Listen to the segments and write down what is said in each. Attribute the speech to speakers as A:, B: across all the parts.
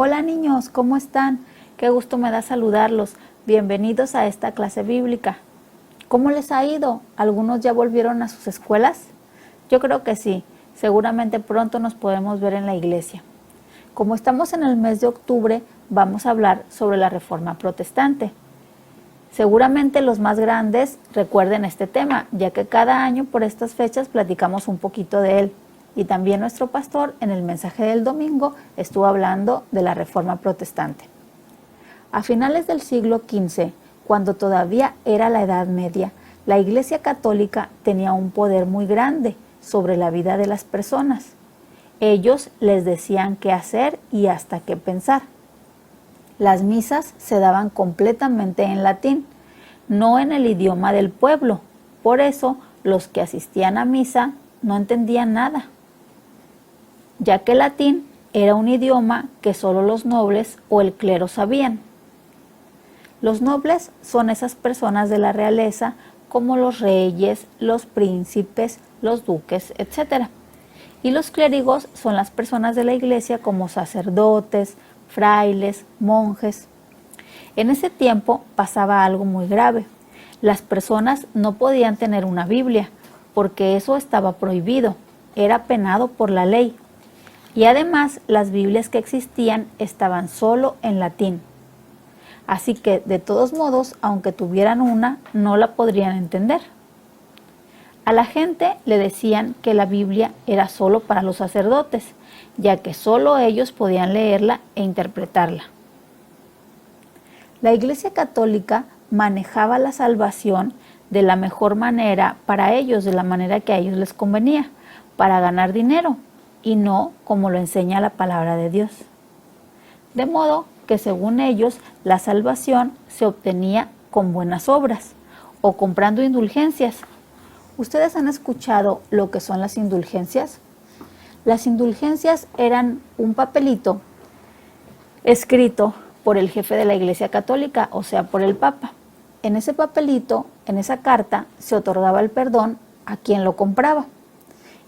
A: Hola niños, ¿cómo están? Qué gusto me da saludarlos. Bienvenidos a esta clase bíblica. ¿Cómo les ha ido? ¿Algunos ya volvieron a sus escuelas? Yo creo que sí. Seguramente pronto nos podemos ver en la iglesia. Como estamos en el mes de octubre, vamos a hablar sobre la Reforma Protestante. Seguramente los más grandes recuerden este tema, ya que cada año por estas fechas platicamos un poquito de él. Y también nuestro pastor en el mensaje del domingo estuvo hablando de la Reforma Protestante. A finales del siglo XV, cuando todavía era la Edad Media, la Iglesia Católica tenía un poder muy grande sobre la vida de las personas. Ellos les decían qué hacer y hasta qué pensar. Las misas se daban completamente en latín, no en el idioma del pueblo. Por eso, los que asistían a misa no entendían nada, ya que el latín era un idioma que solo los nobles o el clero sabían. Los nobles son esas personas de la realeza como los reyes, los príncipes, los duques, etc. Y los clérigos son las personas de la iglesia como sacerdotes, frailes, monjes. En ese tiempo pasaba algo muy grave. Las personas no podían tener una Biblia porque eso estaba prohibido, era penado por la ley. Y además las Biblias que existían estaban solo en latín. Así que de todos modos, aunque tuvieran una, no la podrían entender. A la gente le decían que la Biblia era solo para los sacerdotes, ya que solo ellos podían leerla e interpretarla. La Iglesia Católica manejaba la salvación de la mejor manera para ellos, de la manera que a ellos les convenía, para ganar dinero, y no como lo enseña la palabra de Dios. De modo que según ellos, la salvación se obtenía con buenas obras o comprando indulgencias. ¿Ustedes han escuchado lo que son las indulgencias? Las indulgencias eran un papelito escrito por el jefe de la Iglesia Católica, o sea, por el Papa. En ese papelito, en esa carta, se otorgaba el perdón a quien lo compraba.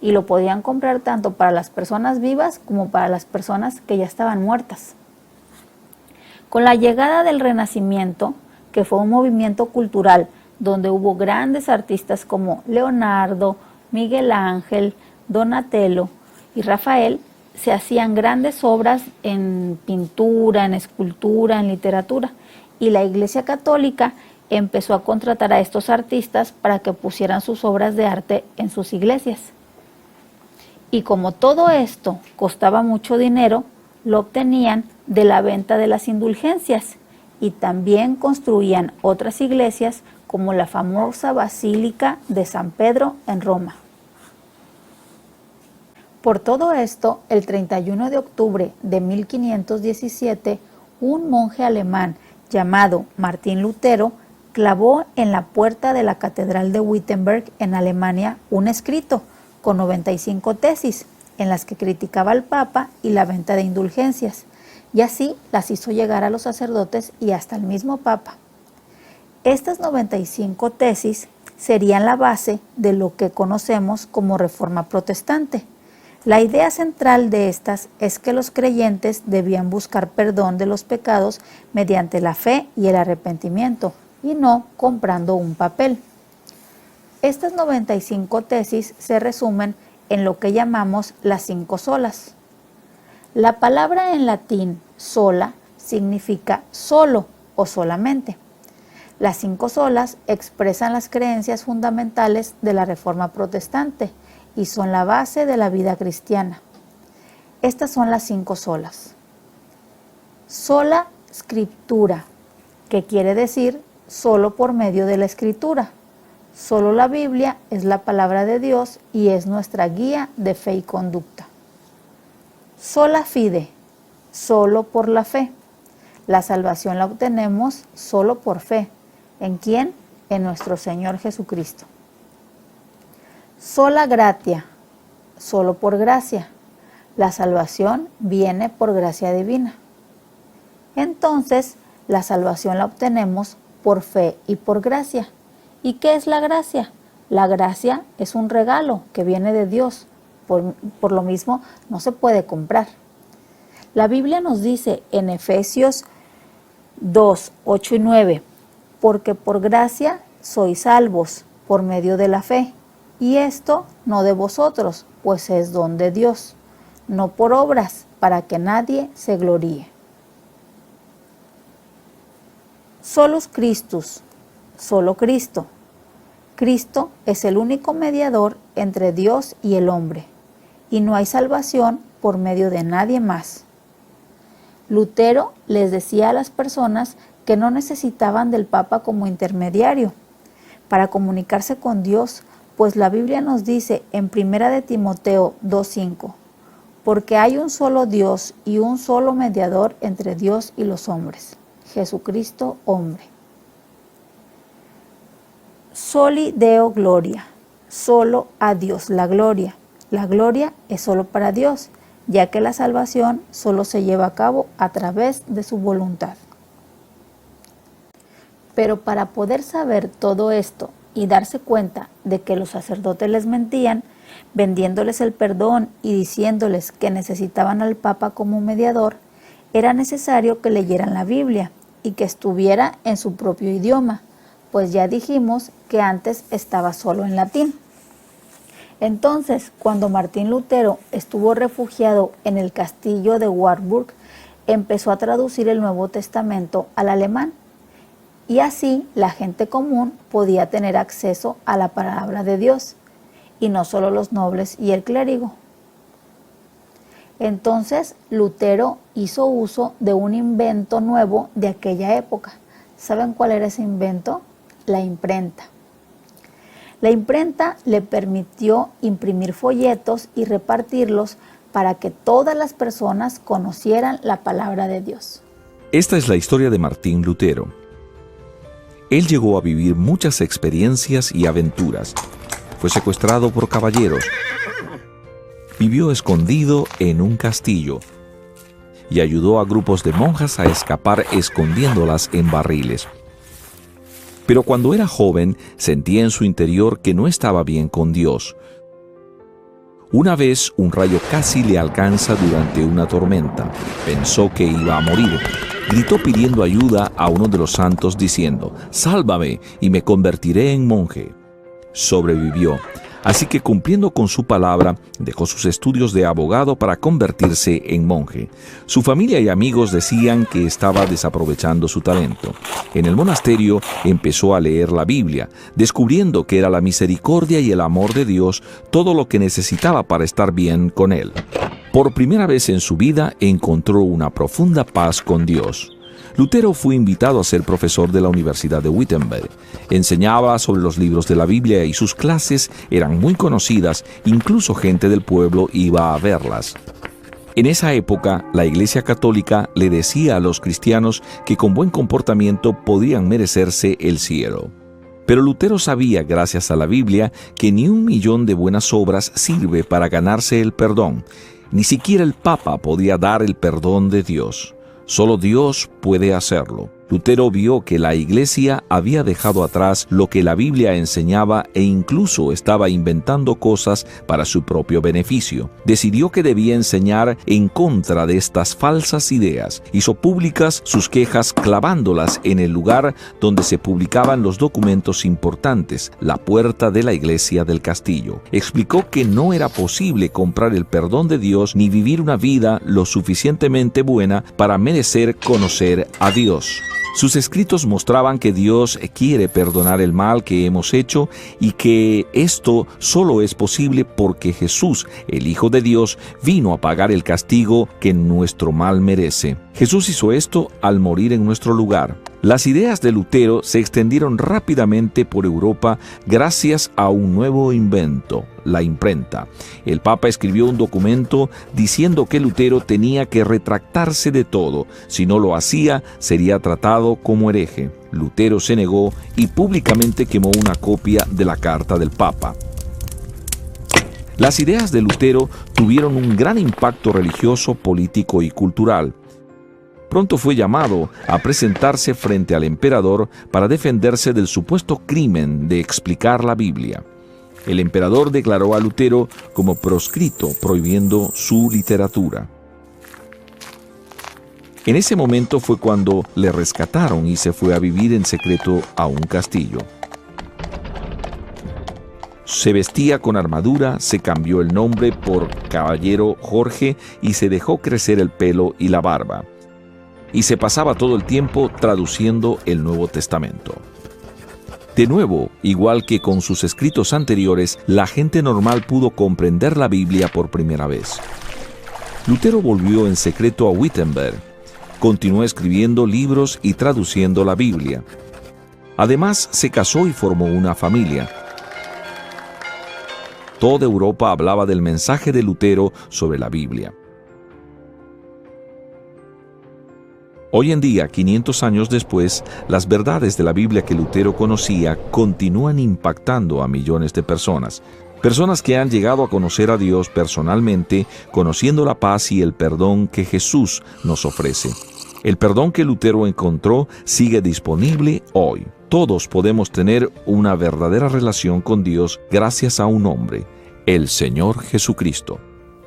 A: Y lo podían comprar tanto para las personas vivas como para las personas que ya estaban muertas. Con la llegada del Renacimiento, que fue un movimiento cultural donde hubo grandes artistas como Leonardo, Miguel Ángel, Donatello y Rafael, se hacían grandes obras en pintura, en escultura, en literatura, y la Iglesia Católica empezó a contratar a estos artistas para que pusieran sus obras de arte en sus iglesias. Y como todo esto costaba mucho dinero, lo obtenían de la venta de las indulgencias y también construían otras iglesias como la famosa Basílica de San Pedro en Roma. Por todo esto, el 31 de octubre de 1517, un monje alemán llamado Martín Lutero clavó en la puerta de la Catedral de Wittenberg en Alemania un escrito con 95 tesis en las que criticaba al Papa y la venta de indulgencias, y así las hizo llegar a los sacerdotes y hasta el mismo Papa. Estas 95 tesis serían la base de lo que conocemos como Reforma Protestante. La idea central de estas es que los creyentes debían buscar perdón de los pecados mediante la fe y el arrepentimiento, y no comprando un papel. Estas 95 tesis se resumen en lo que llamamos las 5 solas. La palabra en latín sola significa solo o solamente. Las 5 solas expresan las creencias fundamentales de la Reforma Protestante y son la base de la vida cristiana. Estas son las 5 solas. Sola scriptura, que quiere decir solo por medio de la escritura. Solo la Biblia es la palabra de Dios y es nuestra guía de fe y conducta. Sola fide, solo por la fe. La salvación la obtenemos solo por fe. ¿En quién? En nuestro Señor Jesucristo. Sola gratia, solo por gracia. La salvación viene por gracia divina. Entonces, la salvación la obtenemos por fe y por gracia. ¿Y qué es la gracia? La gracia es un regalo que viene de Dios, por lo mismo no se puede comprar. La Biblia nos dice en Efesios 2, 8 y 9, porque por gracia sois salvos por medio de la fe, y esto no de vosotros, pues es don de Dios, no por obras, para que nadie se gloríe. Solus Christus, solo Cristo. Cristo es el único mediador entre Dios y el hombre, y no hay salvación por medio de nadie más. Lutero les decía a las personas que no necesitaban del Papa como intermediario para comunicarse con Dios, pues la Biblia nos dice en 1 de Timoteo 2:5, porque hay un solo Dios y un solo mediador entre Dios y los hombres, Jesucristo hombre. Soli Deo Gloria, solo a Dios la gloria. La gloria es solo para Dios, ya que la salvación solo se lleva a cabo a través de su voluntad. Pero para poder saber todo esto y darse cuenta de que los sacerdotes les mentían, vendiéndoles el perdón y diciéndoles que necesitaban al Papa como mediador, era necesario que leyeran la Biblia y que estuviera en su propio idioma, pues ya dijimos que antes estaba solo en latín. Entonces, cuando Martín Lutero estuvo refugiado en el castillo de Wartburg, empezó a traducir el Nuevo Testamento al alemán, y así la gente común podía tener acceso a la palabra de Dios, y no solo los nobles y el clérigo. Entonces, Lutero hizo uso de un invento nuevo de aquella época. ¿Saben cuál era ese invento? La imprenta. La imprenta le permitió imprimir folletos y repartirlos para que todas las personas conocieran la palabra de Dios.
B: Esta es la historia de Martín Lutero. Él llegó a vivir muchas experiencias y aventuras. Fue secuestrado por caballeros. Vivió escondido en un castillo y ayudó a grupos de monjas a escapar escondiéndolas en barriles. Pero cuando era joven, sentía en su interior que no estaba bien con Dios. Una vez, un rayo casi le alcanza durante una tormenta. Pensó que iba a morir. Gritó pidiendo ayuda a uno de los santos diciendo: «Sálvame y me convertiré en monje». Sobrevivió. Así que, cumpliendo con su palabra, dejó sus estudios de abogado para convertirse en monje. Su familia y amigos decían que estaba desaprovechando su talento. En el monasterio empezó a leer la Biblia, descubriendo que era la misericordia y el amor de Dios todo lo que necesitaba para estar bien con Él. Por primera vez en su vida encontró una profunda paz con Dios. Lutero fue invitado a ser profesor de la Universidad de Wittenberg. Enseñaba sobre los libros de la Biblia y sus clases eran muy conocidas, incluso gente del pueblo iba a verlas. En esa época, la Iglesia Católica le decía a los cristianos que con buen comportamiento podían merecerse el cielo. Pero Lutero sabía, gracias a la Biblia, que ni 1.000.000 de buenas obras sirve para ganarse el perdón. Ni siquiera el Papa podía dar el perdón de Dios. Solo Dios puede hacerlo. Lutero vio que la Iglesia había dejado atrás lo que la Biblia enseñaba e incluso estaba inventando cosas para su propio beneficio. Decidió que debía enseñar en contra de estas falsas ideas. Hizo públicas sus quejas clavándolas en el lugar donde se publicaban los documentos importantes, la puerta de la iglesia del castillo. Explicó que no era posible comprar el perdón de Dios ni vivir una vida lo suficientemente buena para merecer conocer a Dios. Sus escritos mostraban que Dios quiere perdonar el mal que hemos hecho y que esto solo es posible porque Jesús, el Hijo de Dios, vino a pagar el castigo que nuestro mal merece. Jesús hizo esto al morir en nuestro lugar. Las ideas de Lutero se extendieron rápidamente por Europa gracias a un nuevo invento, la imprenta. El Papa escribió un documento diciendo que Lutero tenía que retractarse de todo. Si no lo hacía, sería tratado como hereje. Lutero se negó y públicamente quemó una copia de la carta del Papa. Las ideas de Lutero tuvieron un gran impacto religioso, político y cultural. Pronto fue llamado a presentarse frente al emperador para defenderse del supuesto crimen de explicar la Biblia. El emperador declaró a Lutero como proscrito, prohibiendo su literatura. En ese momento fue cuando le rescataron y se fue a vivir en secreto a un castillo. Se vestía con armadura, se cambió el nombre por Caballero Jorge y se dejó crecer el pelo y la barba. Y se pasaba todo el tiempo traduciendo el Nuevo Testamento. De nuevo, igual que con sus escritos anteriores, la gente normal pudo comprender la Biblia por primera vez. Lutero volvió en secreto a Wittenberg. Continuó escribiendo libros y traduciendo la Biblia. Además, se casó y formó una familia. Toda Europa hablaba del mensaje de Lutero sobre la Biblia. Hoy en día, 500 años después, las verdades de la Biblia que Lutero conocía continúan impactando a millones de personas. Personas que han llegado a conocer a Dios personalmente, conociendo la paz y el perdón que Jesús nos ofrece. El perdón que Lutero encontró sigue disponible hoy. Todos podemos tener una verdadera relación con Dios gracias a un hombre, el Señor Jesucristo.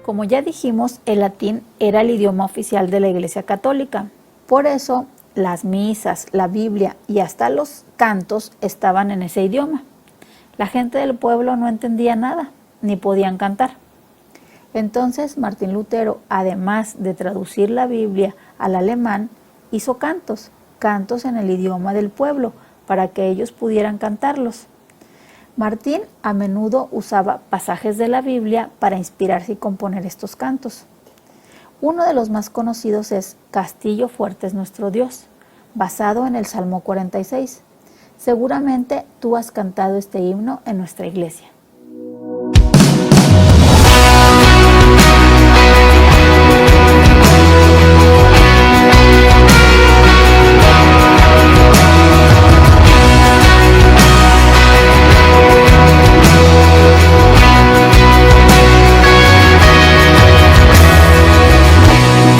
A: Como ya dijimos, el latín era el idioma oficial de la Iglesia Católica. Por eso, las misas, la Biblia y hasta los cantos estaban en ese idioma. La gente del pueblo no entendía nada, ni podían cantar. Entonces, Martín Lutero, además de traducir la Biblia al alemán, hizo cantos en el idioma del pueblo, para que ellos pudieran cantarlos. Martín a menudo usaba pasajes de la Biblia para inspirarse y componer estos cantos. Uno de los más conocidos es Castillo fuerte es nuestro Dios, basado en el Salmo 46. Seguramente tú has cantado este himno en nuestra iglesia.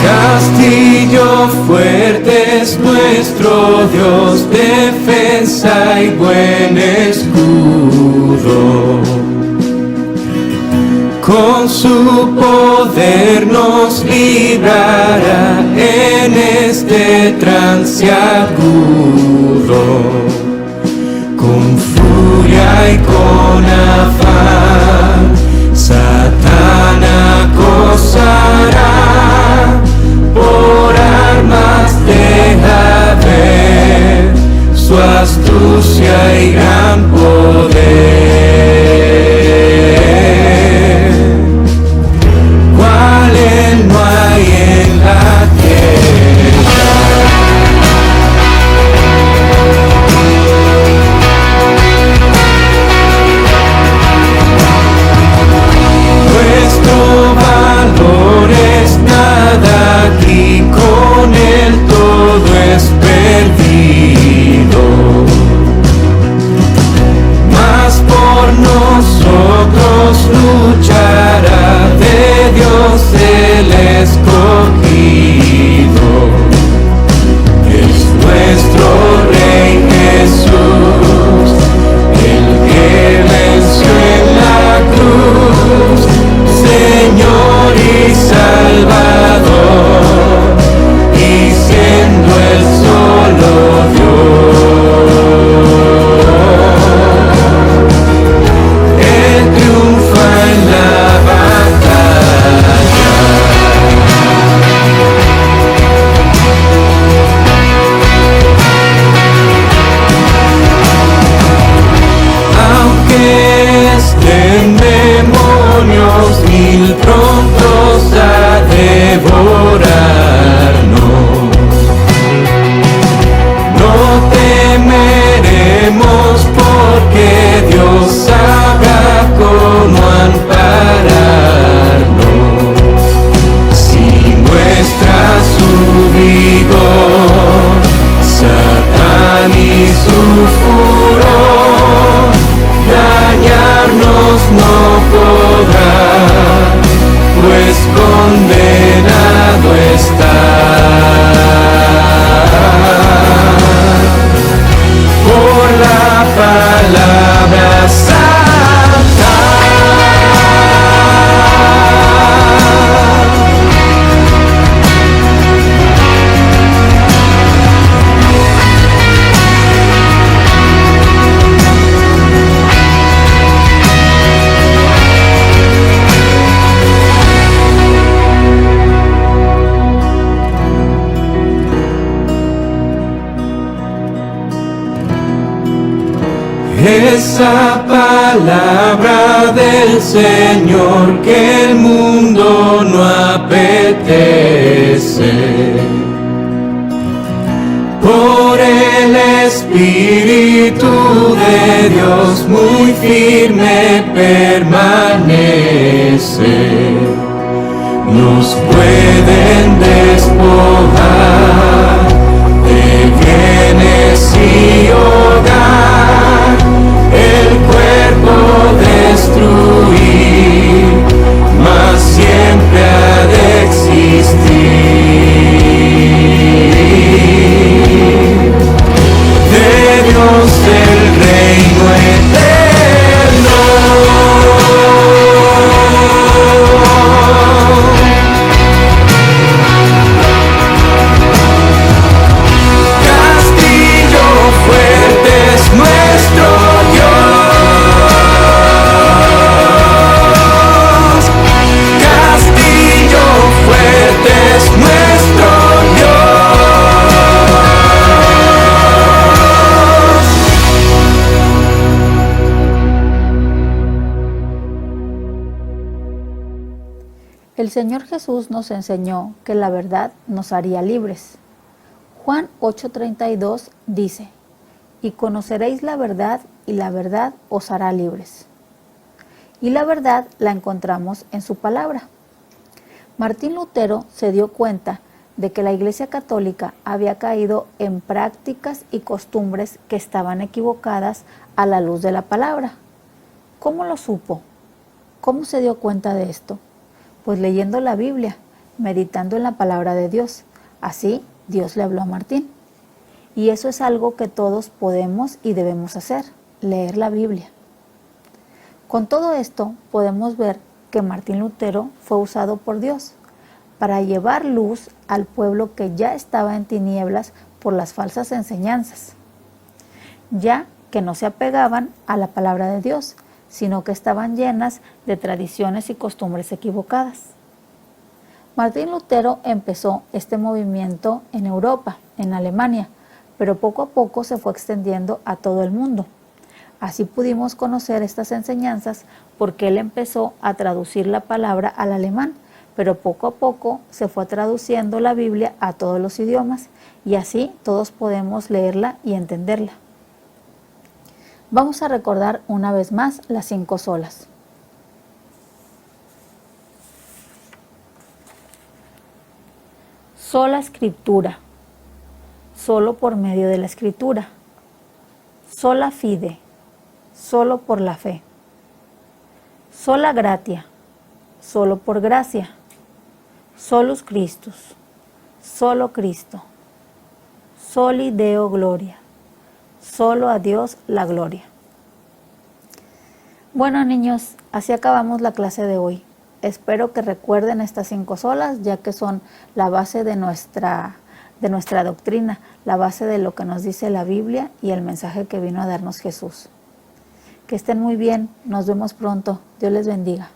C: Castillo fuerte es nuestro Dios, defensa y buen escudo. Con su poder nos librará en este trance agudo. Con furia y con afán, Satán acosará. Por armas deja ver su astucia y gran poder. Cual él no hay en la tierra. esa palabra del Señor que el mundo no apetece. Por el Espíritu de Dios muy firme permanece. Nos pueden despojar de bienes y hogar, el cuerpo destruir, mas siempre ha de existir. De Dios el reino eterno. Castillo fuerte es nuestro Dios. Castillo fuerte es nuestro
A: El Señor Jesús nos enseñó que la verdad nos haría libres. Juan 8:32 dice, y conoceréis la verdad, y la verdad os hará libres. Y la verdad la encontramos en su palabra. Martín Lutero se dio cuenta de que la Iglesia Católica había caído en prácticas y costumbres que estaban equivocadas a la luz de la palabra. ¿Cómo lo supo? ¿Cómo se dio cuenta de esto? Pues leyendo la Biblia, meditando en la palabra de Dios. Así Dios le habló a Martín. Y eso es algo que todos podemos y debemos hacer, leer la Biblia. Con todo esto podemos ver que Martín Lutero fue usado por Dios para llevar luz al pueblo que ya estaba en tinieblas por las falsas enseñanzas, ya que no se apegaban a la palabra de Dios, sino que estaban llenas de tradiciones y costumbres equivocadas. Martín Lutero empezó este movimiento en Europa, en Alemania, pero poco a poco se fue extendiendo a todo el mundo. Así pudimos conocer estas enseñanzas porque él empezó a traducir la palabra al alemán, pero poco a poco se fue traduciendo la Biblia a todos los idiomas y así todos podemos leerla y entenderla. Vamos a recordar una vez más las 5 solas. Sola Escritura, solo por medio de la Escritura. Sola fide, solo por la fe. Sola gratia, solo por gracia. Solus Christus, solo Cristo. Soli Deo Gloria, solo a Dios la gloria. Bueno, niños, así acabamos la clase de hoy. Espero que recuerden estas 5 solas, ya que son la base de nuestra doctrina, la base de lo que nos dice la Biblia y el mensaje que vino a darnos Jesús. Que estén muy bien, nos vemos pronto. Dios les bendiga.